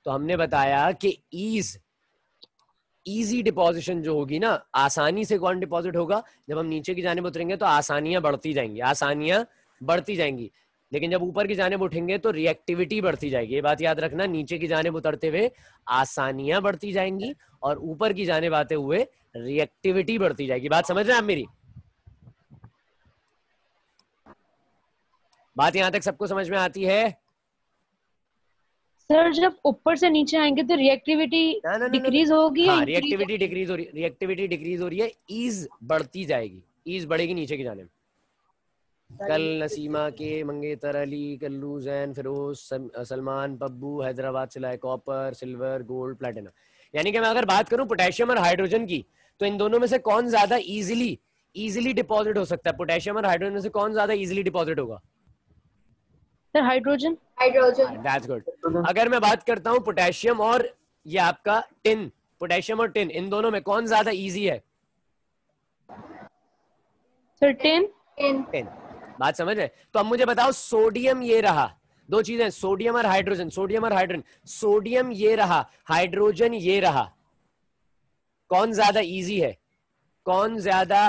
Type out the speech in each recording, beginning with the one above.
तो हमने बताया कि इजी डिपॉजिशन जो होगी ना, आसानी से कौन डिपॉजिट होगा, जब हम नीचे की जानिब उतरेंगे तो आसानियां बढ़ती जाएंगी, लेकिन जब ऊपर की जानिब उठेंगे तो रिएक्टिविटी बढ़ती जाएगी। ये बात याद रखना, नीचे की जानिब उतरते हुए आसानियां बढ़ती जाएंगी और ऊपर की जानिब आते हुए रिएक्टिविटी बढ़ती जाएगी। बात समझ रहे हैं आप मेरी? बात यहां तक सबको समझ में आती है? सर जब ऊपर से नीचे आएंगे तो रिएक्टिविटी डिक्रीज होगी या हाँ, इंक्रीज? रिएक्टिविटी डिक्रीज हो रही है, ईज बढ़ती जाएगी, ईज बढ़ेगी नीचे की जानिब। कल नसीमा के, मंगेतर अली, कल्लू, जैन, फिरोज, सलमान, पब्बू, हैदराबाद से लाए कॉपर, सिल्वर, गोल्ड, प्लेटिनम। यानी कि मैं अगर बात करूं पोटेशियम और हाइड्रोजन की, तो इन दोनों में से कौन ज्यादा इजीली डिपॉजिट हो सकता है? पोटेशियम और हाइड्रोजन में से कौन ज्यादा इजीली डिपॉजिट होगा? Sir hydrogen. That's good. अगर मैं बात करता हूं पोटेशियम और ये आपका टिन, पोटेशियम और टिन, इन दोनों में कौन ज्यादा इजी है? Sir tin. बात समझ रहे? तो अब मुझे बताओ, सोडियम ये रहा, दो चीजें, सोडियम और हाइड्रोजन, सोडियम ये रहा, हाइड्रोजन ये रहा, कौन ज्यादा इजी है, कौन ज्यादा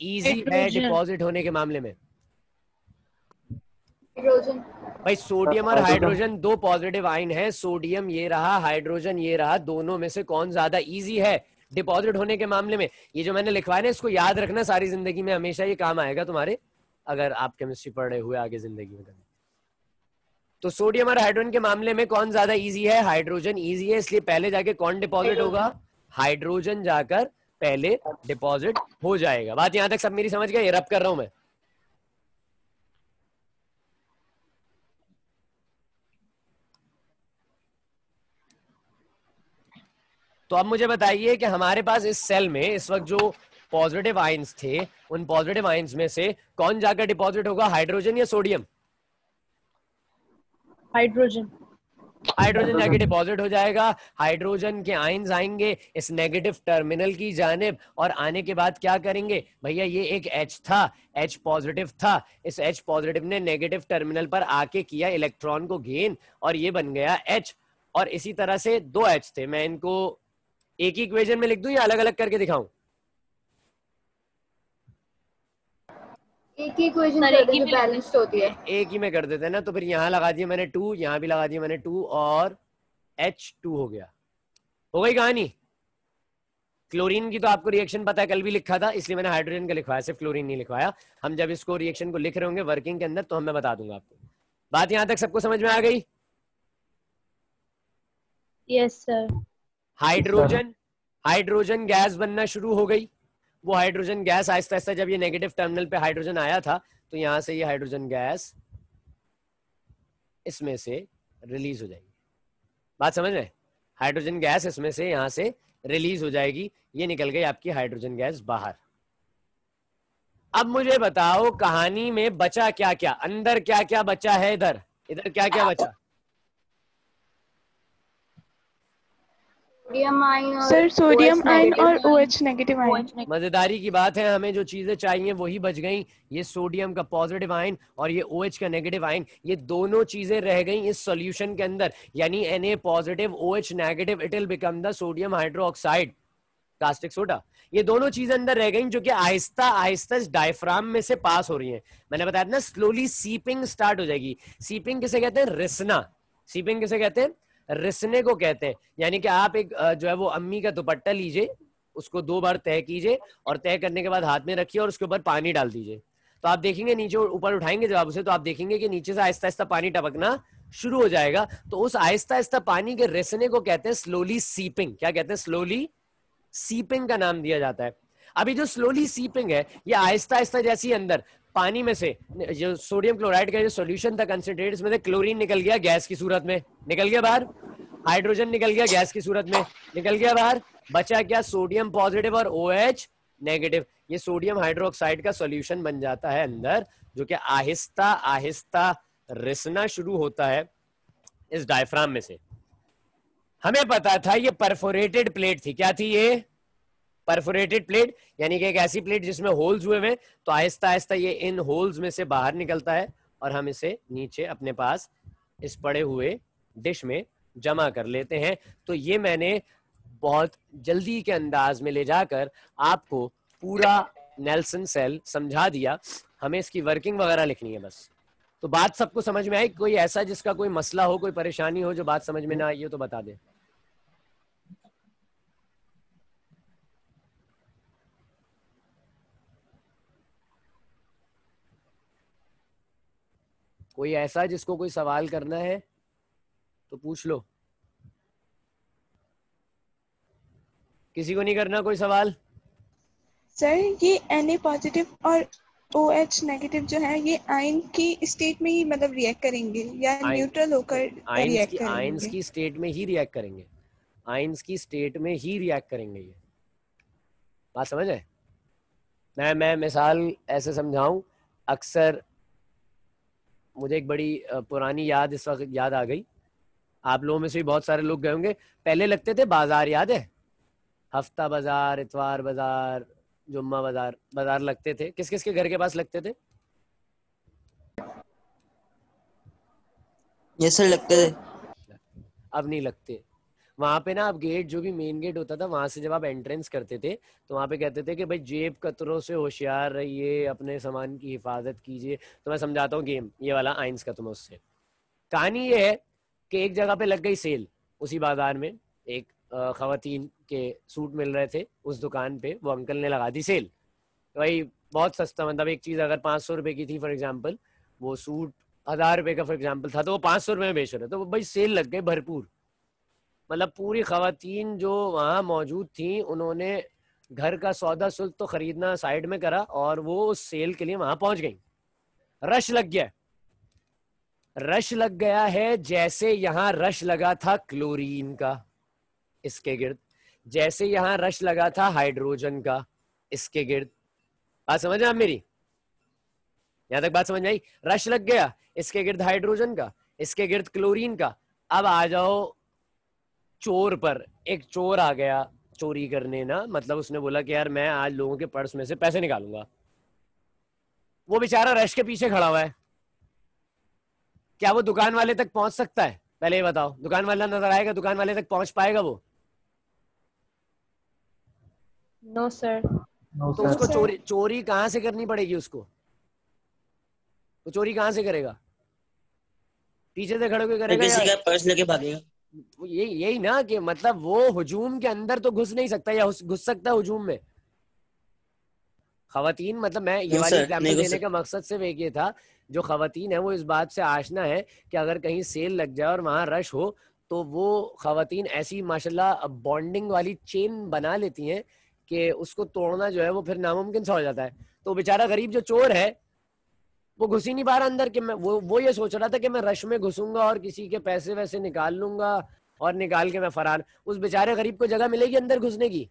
इजी है डिपॉजिट होने के मामले में? हाइड्रोजन। भाई सोडियम और हाइड्रोजन दो पॉजिटिव आयन है, सोडियम ये रहा, हाइड्रोजन ये रहा, दोनों में से कौन ज्यादा इजी है डिपॉजिट होने के मामले में? ये जो मैंने लिखवाया ना, इसको याद रखना, सारी जिंदगी में हमेशा ये काम आएगा तुम्हारे, अगर आप केमिस्ट्री पढ़ रहे हुए आगे जिंदगी में। तो सोडियम और हाइड्रोजन के मामले में कौन ज्यादा इजी है? हाइड्रोजन इजी है, इसलिए पहले जाके कौन डिपॉजिट होगा? हाइड्रोजन जाकर पहले डिपॉजिट हो जाएगा। बात यहां तक सब मेरी समझ गए? रब कर रहा हूं मैं। तो अब मुझे बताइए कि हमारे पास इस सेल में इस वक्त जो पॉजिटिव आयंस थे, उन पॉजिटिव आयंस में से कौन जाकर डिपॉजिट होगा, हाइड्रोजन या सोडियम? हाइड्रोजन जाके डिपॉजिट हो जाएगा। हाइड्रोजन के आयंस आएंगे इस नेगेटिव टर्मिनल की जानिब, और आने के बाद क्या करेंगे भैया, ये एक H था, H पॉजिटिव था, इस H पॉजिटिव ने नेगेटिव टर्मिनल पर आके किया इलेक्ट्रॉन को गेन, और ये बन गया H। और इसी तरह से दो H थे, मैं इनको एक ही इक्वेशन में लिख दूं या अलग अलग करके दिखाऊं? एक ही इक्वेशन कर देते, बैलेंस्ड होती है। एक ही में कर देते हैं ना, तो फिर यहां लगा दिया मैंने 2, यहां भी लगा दिया मैंने 2, और H2 हो गया। हो गई कहानी। क्लोरीन की तो आपको रिएक्शन पता है, कल भी लिखा था, इसलिए मैंने हाइड्रोजन का लिखवाया, सिर्फ क्लोरीन नहीं लिखवाया। हम जब इसको रिएक्शन को लिख रहे होंगे वर्किंग के अंदर, तो मैं बता दूंगा आपको। बात यहां तक सबको समझ में आ गई? Yes sir. हाइड्रोजन गैस बनना शुरू हो गई। वो हाइड्रोजन गैस आहिस्ता आहिस्ता, जब ये नेगेटिव टर्मिनल पे हाइड्रोजन आया था, तो यहां से ये हाइड्रोजन गैस इसमें से रिलीज हो जाएगी। बात समझ रहे? हाइड्रोजन गैस इसमें से, यहां से रिलीज हो जाएगी, ये निकल गई आपकी हाइड्रोजन गैस बाहर। अब मुझे बताओ कहानी में बचा क्या क्या, अंदर क्या क्या बचा है, इधर क्या क्या बचा? सर सोडियम आयन और OH नेगेटिव आयन। मजेदारी की बात है, हमें जो चीजें चाहिए वही बच गई। ये सोडियम का पॉजिटिव आयन और ये OH का नेगेटिव आयन, ये दोनों चीजें रह गई इस सॉल्यूशन के अंदर, यानी Na positive OH negative, it will become the sodium hydroxide caustic soda. ये दोनों चीजें अंदर रह गई, जो कि आहिस्ता आहिस्ता डायफ्राम में से पास हो रही हैं। मैंने बताया ना, स्लोली सीपिंग स्टार्ट हो जाएगी। सीपिंग किसे कहते हैं? रिसना। सीपिंग किसे कहते हैं? रिसने को कहते हैं। यानी कि आप एक जो है वो अम्मी का दुपट्टा लीजिए, उसको 2 बार तय कीजिए, और तय करने के बाद हाथ में रखिए और उसके ऊपर पानी डाल दीजिए, तो आप देखेंगे नीचे ऊपर उठाएंगे जब आप उसे, तो आप देखेंगे कि नीचे से आहिस्ता आहिस्ता पानी टपकना शुरू हो जाएगा। तो उस आहिस्ता आहिस्ता पानी के रिसने को कहते हैं स्लोली सीपिंग। क्या कहते हैं? स्लोली सीपिंग का नाम दिया जाता है। अभी जो स्लोली सीपिंग है, ये आहिस्ता आहिस्ता जैसी अंदर पानी में से जो सोडियम क्लोराइड का जो सॉल्यूशन था कंसंट्रेट, इसमें से क्लोरीन निकल गया गैस की सूरत में, निकल गया बाहर, हाइड्रोजन निकल गया गैस की सूरत में, निकल गया बाहर, बचा क्या? सोडियम पॉजिटिव और OH नेगेटिव। ये सोडियम हाइड्रोक्साइड का सॉल्यूशन बन जाता है अंदर, जो कि आहिस्ता आहिस्ता रिसना शुरू होता है इस डायफ्राम में से। हमें पता था ये परफोरेटेड प्लेट थी। क्या थी ये? परफोरेटेड प्लेट, यानी कि एक ऐसी प्लेट जिसमें होल्स हुए हैं, तो आहिस्ता आहिस्ता ये इन होल्स में से बाहर निकलता है, और हम इसे नीचे अपने पास इस पड़े हुए डिश में जमा कर लेते हैं। तो ये मैंने बहुत जल्दी के अंदाज में ले जाकर आपको पूरा नेल्सन सेल समझा दिया। हमें इसकी वर्किंग वगैरह लिखनी है बस। तो बात सबको समझ में आई? कोई ऐसा जिसका कोई मसला हो, कोई परेशानी हो, जो बात समझ में ना आई हो तो बता दे। कोई ऐसा जिसको कोई सवाल करना है तो पूछ लो। किसी को नहीं करना कोई सवाल? सर ये Na पॉजिटिव और OH नेगेटिव जो है ये आयन की स्टेट में ही मतलब रिएक्ट करेंगे या न्यूट्रल होकर रिएक्ट करेंगे? आयंस की स्टेट में ही रिएक्ट करेंगे। आयंस की स्टेट में ही रिएक्ट करेंगे। ये बात समझ है? मैं मिसाल ऐसे समझाऊं, अक्सर मुझे एक बड़ी पुरानी याद इस वक्त याद आ गई। आप लोगों में से भी बहुत सारे लोग गए होंगे, पहले लगते थे बाजार, याद है? हफ्ता बाजार, इतवार बाजार, जुम्मा बाजार, बाजार लगते थे। किस किस के घर के पास लगते थे? ये सर लगते थे। अब नहीं लगते। वहां पे ना, अब गेट जो भी मेन गेट होता था, वहां से जब आप एंट्रेंस करते थे तो वहां पे कहते थे कि भाई जेब कतरों से होशियार रहिए, अपने सामान की हिफाजत कीजिए। तो मैं समझाता हूँ गेम ये वाला आइंस का तुम्हें। उससे कहानी ये है कि एक जगह पे लग गई सेल। उसी बाजार में एक खवातीन के सूट मिल रहे थे उस दुकान पे। वो अंकल ने लगा दी सेल। भाई बहुत सस्ता, मतलब एक चीज अगर 500 रुपए की थी फॉर एग्जाम्पल, वो सूट 1000 रुपए का फॉर एग्जाम्पल था, तो वो 500 रुपए में बेच रहे। तो भाई सेल लग गई भरपूर। मतलब पूरी खवातीन जो वहां मौजूद थी, उन्होंने घर का सौदा सुल्क तो खरीदना साइड में करा और वो उस सेल के लिए वहां पहुंच गई। रश लग गया। रश लग गया है जैसे यहां रश लगा था क्लोरीन का इसके गिर्द, जैसे यहां रश लगा था हाइड्रोजन का इसके गिर्द। बात समझ आप मेरी? यहां तक बात समझ आई? रश लग गया इसके गिर्द हाइड्रोजन का, इसके गिर्द क्लोरीन का। अब आ जाओ चोर पर। एक चोर आ गया चोरी करने ना, मतलब उसने बोला कि यार मैं आज लोगों के पर्स में से पैसे निकालूंगा। वो बेचारा रश के पीछे खड़ा हुआ है। क्या वो दुकान वाले तक पहुंच सकता है? पहले ये बताओ, दुकान वाला नजर आएगा? दुकान वाले तक पहुंच पाएगा वो? No sir. तो उसको चोरी कहां से करनी पड़ेगी उसको? वो चोरी कहां से करेगा? पीछे से खड़े होकर करेगा किसी या का पर्स लेके भागेगा? यही ना कि मतलब वो हुजूम के अंदर तो घुस नहीं सकता, या घुस सकता है हुजूम में? खवातीन, मतलब मैं ये वाली एग्जांपल देने का मकसद सिर्फ एक ये था, जो खवातीन है वो इस बात से आशना है कि अगर कहीं सेल लग जाए और वहां रश हो तो वो खवातीन ऐसी माशाल्लाह बॉन्डिंग वाली चेन बना लेती हैं कि उसको तोड़ना जो है वो फिर नामुमकिन सा हो जाता है। तो बेचारा गरीब जो चोर है वो घुस ही नहीं पा रहा अंदर। कि मैं वो ये सोच रहा था कि मैं रश में घुसूंगा और किसी के पैसे वैसे निकाल लूंगा और निकाल के मैं फरार। उस बेचारे गरीब को जगह मिलेगी अंदर घुसने की?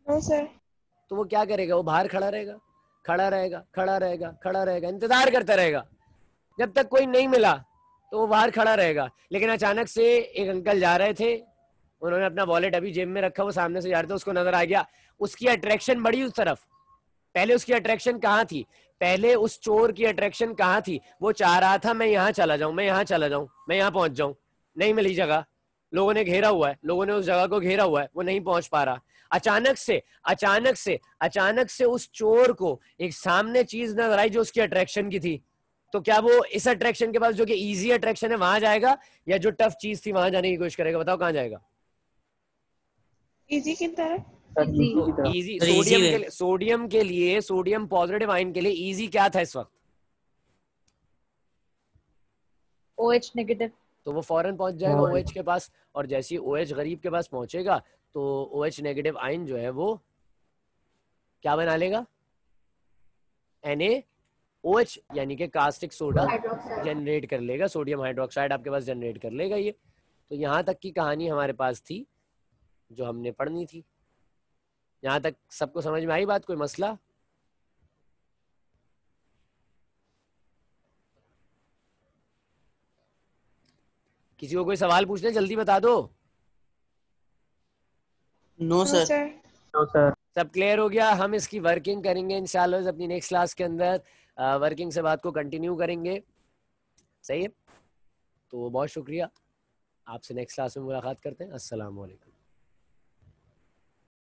सर। तो वो क्या करेगा? वो बाहर खड़ा रहेगा, खड़ा रहेगा, खड़ा रहेगा, खड़ा रहेगा, इंतजार करता रहेगा जब तक कोई नहीं मिला। तो वो बाहर खड़ा रहेगा। लेकिन अचानक से एक अंकल जा रहे थे, उन्होंने अपना वॉलेट अभी जेब में रखा, वो सामने से जा रहे थे, उसको नजर आ गया। उसकी अट्रैक्शन बढ़ी उस तरफ। पहले उसकी अट्रैक्शन कहाँ थी? पहले उस चोर की अट्रैक्शन कहाँ थी? वो चाह रहा था मैं यहाँ चला जाऊं, मैं यहाँ चला जाऊं, मैं यहाँ पहुंच जाऊं। नहीं मिली जगह, लोगों ने घेरा हुआ है, लोगों ने उस जगह को घेरा हुआ है, वो नहीं पहुंच पा रहा। अचानक से उस चोर को एक सामने चीज नजर आई जो उसकी अट्रैक्शन की थी। तो क्या वो इस अट्रैक्शन के पास जो कि इजी अट्रैक्शन है वहां जाएगा, या जो टफ चीज थी वहां जाने की कोशिश करेगा? बताओ कहां जाएगा? इजी की तरफ। इजी सोडियम के लिए, सोडियम पॉजिटिव आयन के लिए इजी क्या था इस वक्त? OH negative. तो वो फौरन पहुंच जाएगा OH के पास। और जैसे ही OH गरीब के पास पहुंचेगा तो OH नेगेटिव आयन जो है वो क्या बना लेगा? NaOH, यानी कि कास्टिक सोडा जनरेट कर लेगा। सोडियम हाइड्रोक्साइड आपके पास जनरेट कर लेगा ये। तो यहां तक की कहानी हमारे पास थी जो हमने पढ़नी थी। यहां तक सबको समझ में आई बात? कोई मसला? किसी को कोई सवाल पूछना है जल्दी बता दो। No sir. सब क्लियर हो गया? हम इसकी वर्किंग करेंगे इंशाल्लाह अपनी नेक्स्ट क्लास के अंदर। वर्किंग से बात को कंटिन्यू करेंगे। सही है, तो बहुत शुक्रिया, आपसे नेक्स्ट क्लास में मुलाकात करते हैं। अस्सलाम वालेकुम।